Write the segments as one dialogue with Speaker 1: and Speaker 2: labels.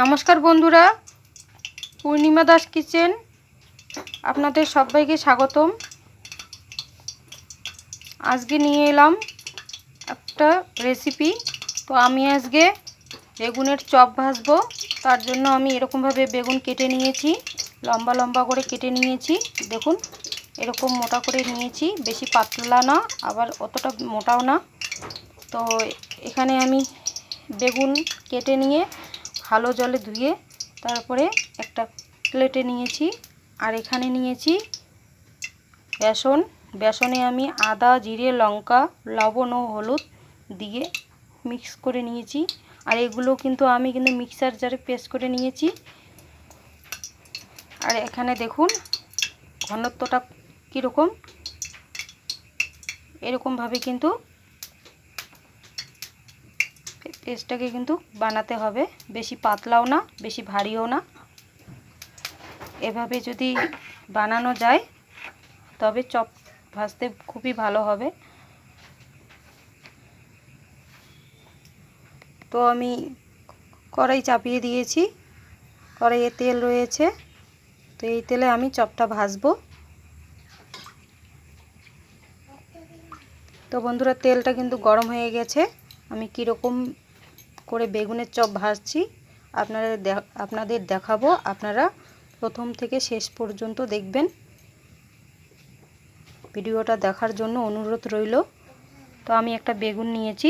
Speaker 1: নমস্কার বন্ধুরা, পূর্ণিমা দাস কিচেন আপনাদের সবাইকে স্বাগতম। আজকে নিয়ে এলাম একটা রেসিপি। তো আমি আজকে বেগুনের চপ ভাজবো। তার জন্য আমি এরকমভাবে বেগুন কেটে নিয়েছি, লম্বা লম্বা করে কেটে নিয়েছি। দেখুন এরকম মোটা করে নিয়েছি, বেশি পাতলা না আবার অতটা মোটাও না। তো এখানে আমি বেগুন কেটে নিয়ে ভালো জলে ধুয়ে তারপরে একটা প্লেটে নিয়েছি। আর এখানে নিয়েছি বেসনে আমি আদা, জিরে, লঙ্কা, লবণ ও হলুদ দিয়ে মিক্স করে নিয়েছি। আর এগুলো কিন্তু আমি মিক্সার জারে পেস্ট করে নিয়েছি। আর এখানে দেখুন ঘনত্বটা কীরকম, এরকমভাবে কিন্তু পেস্টটাকে কিন্তু বানাতে হবে, বেশি পাতলাও না বেশি ভারীও না। এভাবে যদি বানানো যায় তবে চপ ভাজতে খুবই ভালো হবে। তো আমি কড়াই চাপিয়ে দিয়েছি, কড়াইয়ে তেল রয়েছে। তো এই তেলে আমি চপটা ভাজবো। তো বন্ধুরা, তেলটা কিন্তু গরম হয়ে গেছে। আমি কীরকম করে বেগুনের চপ ভাজছি আপনাদের দেখাবো। আপনারা প্রথম থেকে শেষ পর্যন্ত দেখবেন। ভিডিওটা দেখার জন্য অনুরোধ রইল। তো আমি একটা বেগুন নিয়েছি,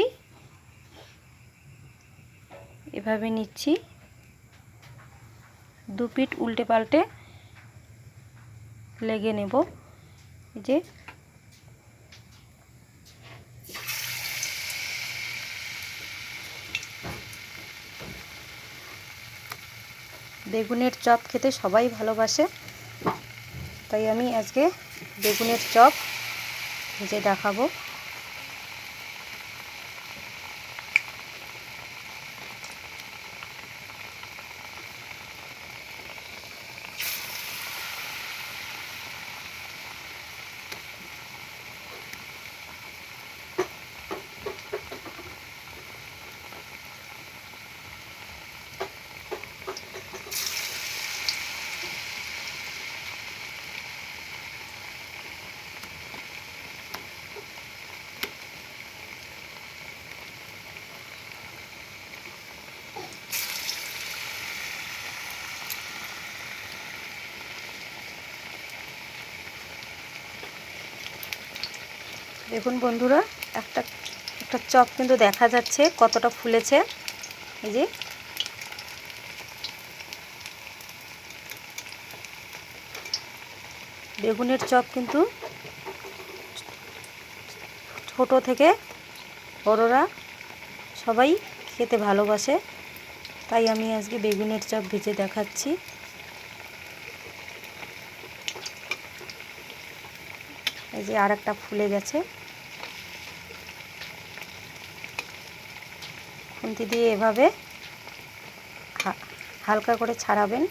Speaker 1: এভাবে নিচ্ছি, দু পিঠ উল্টে পাল্টে লেগে নেব। যে বেগুনের চপ খেতে সবাই ভালোবাসে, তাই আমি আজকে বেগুনের চপ ভেজে দেখাবো। দেখুন বন্ধুরা, একটা একটা চপ কিন্তু দেখা যাচ্ছে কতটা ফুলেছে। এই যে বেগুনের চপ কিন্তু ছোট থেকে বড়রা সবাই খেতে ভালোবাসে, তাই আমি আজকে বেগুনের চপ ভেজে দেখাচ্ছি। এই যে আর একটা ফুলে গেছে। খুন্তি দিয়ে এভাবে হালকা করে ছাড়াবেন।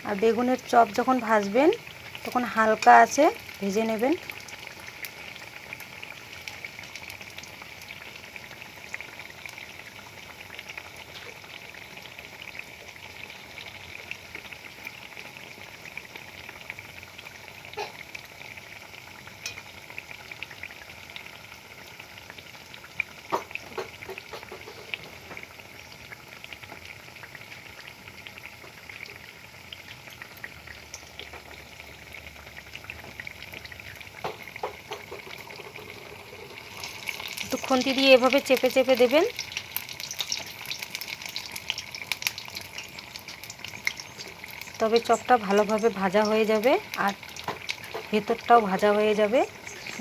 Speaker 1: আর বেগুনের চপ যখন ভাজবেন তখন হালকা আছে ভেজে নেবেন। একটু খুন্তি দিয়ে এভাবে চেপে চেপে দেবেন। তবে চপটা ভালোভাবে ভাজা হয়ে যাবে আর ভেতরটাও ভাজা হয়ে যাবে,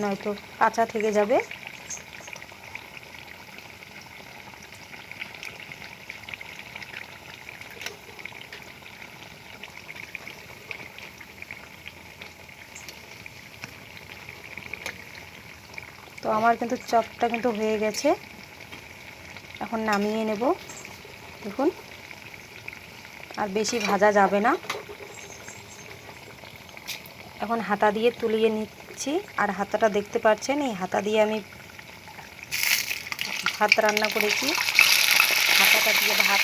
Speaker 1: নয়তো কাঁচা থেকে যাবে। তো আমার কিন্তু চপটা কিন্তু হয়ে গেছে, এখন নামিয়ে নেব। দেখুন আর বেশি ভাজা যাবে না। এখন হাতা দিয়ে তুলিয়ে নিচ্ছি। আর হাতাটা দেখতে পাচ্ছেন, এই হাতা দিয়ে আমি ভাত রান্না করেছি। হাতাটা দিয়ে ভাত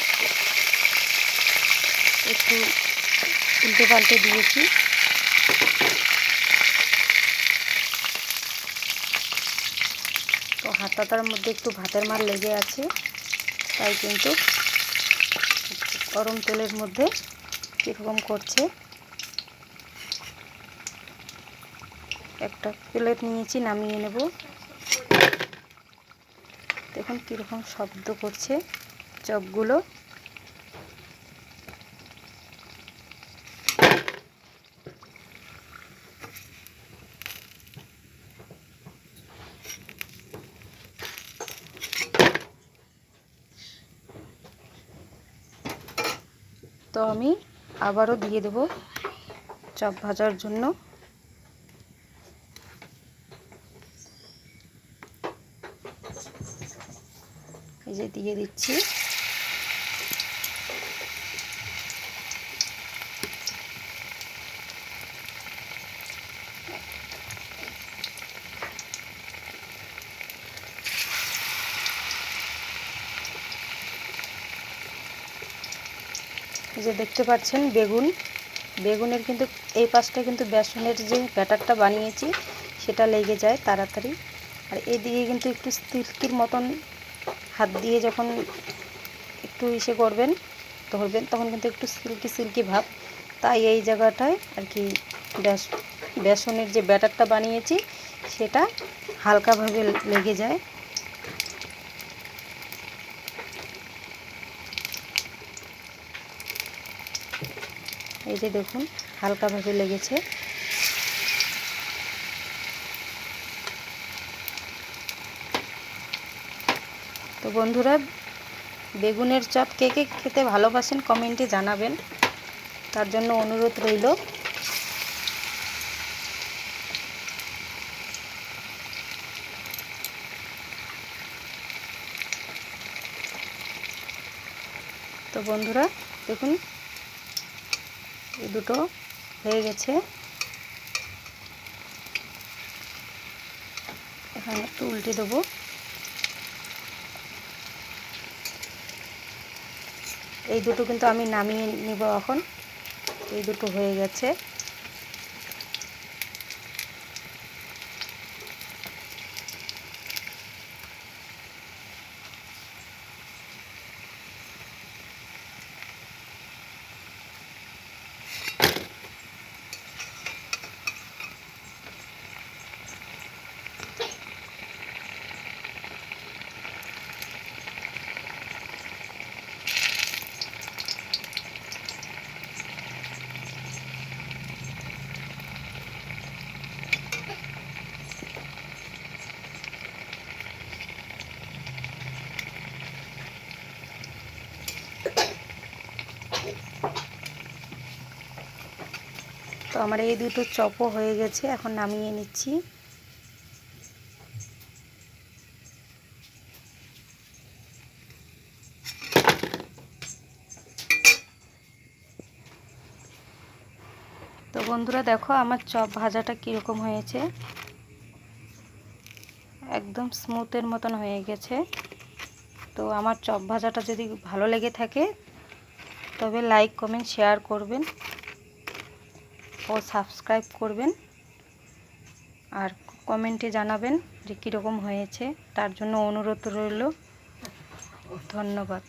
Speaker 1: একটু উল্টে পাল্টে দিয়েছি। তো হাতাটার মধ্যে একটু ভাতের মার লেগে আছে, তাই কিন্তু গরম তেলের মধ্যে কীরকম করছে। একটা প্লেট নিয়েছি, নামিয়ে নেব। দেখুন কীরকম শব্দ করছে চপগুলো। তো আমি আবারও দিয়ে দেব চপ ভাজার জন্য। এই যে দিয়ে দিচ্ছি। এই যে দেখতে পাচ্ছেন বেগুনের কিন্তু এই পাশটা কিন্তু বেসনের যে ব্যাটারটা বানিয়েছি সেটা লেগে যায় তাড়াতাড়ি। আর এদিকে কিন্তু একটু সিল্কির মতন হাত দিয়ে যখন একটু ধরবেন তখন কিন্তু একটু সিল্কি সিল্কি ভাব। তাই এই জায়গাটায় আর কি বেসনের যে ব্যাটারটা বানিয়েছি সেটা হালকাভাবে লেগে যায়। এই যে দেখুন হালকাভাবে লেগেছে। তো বন্ধুরা, বেগুনের চপ কে কে খেতে ভালোবাসেন কমেন্টে জানাবেন, তার জন্য অনুরোধ রইল। তো বন্ধুরা দেখুন এই দুটো হয়ে গেছে। এখানে একটু উল্টে দেবো। এই দুটো কিন্তু আমি নামিয়ে নিব এখন। এই দুটো হয়ে গেছে। তো আমার এই দুটো চপও হয়ে গেছে, এখন নামিয়ে নিচ্ছি। তো বন্ধুরা দেখো আমার চপ ভাজাটা কীরকম হয়েছে, একদম স্মুথের মতন হয়ে গেছে। তো আমার চপ ভাজাটা যদি ভালো লেগে থাকে তবে লাইক কমেন্ট শেয়ার করবেন ও সাবস্ক্রাইব করবেন। আর কমেন্টে জানাবেন যে কীরকম হয়েছে, তার জন্য অনুরোধ রইল। ধন্যবাদ।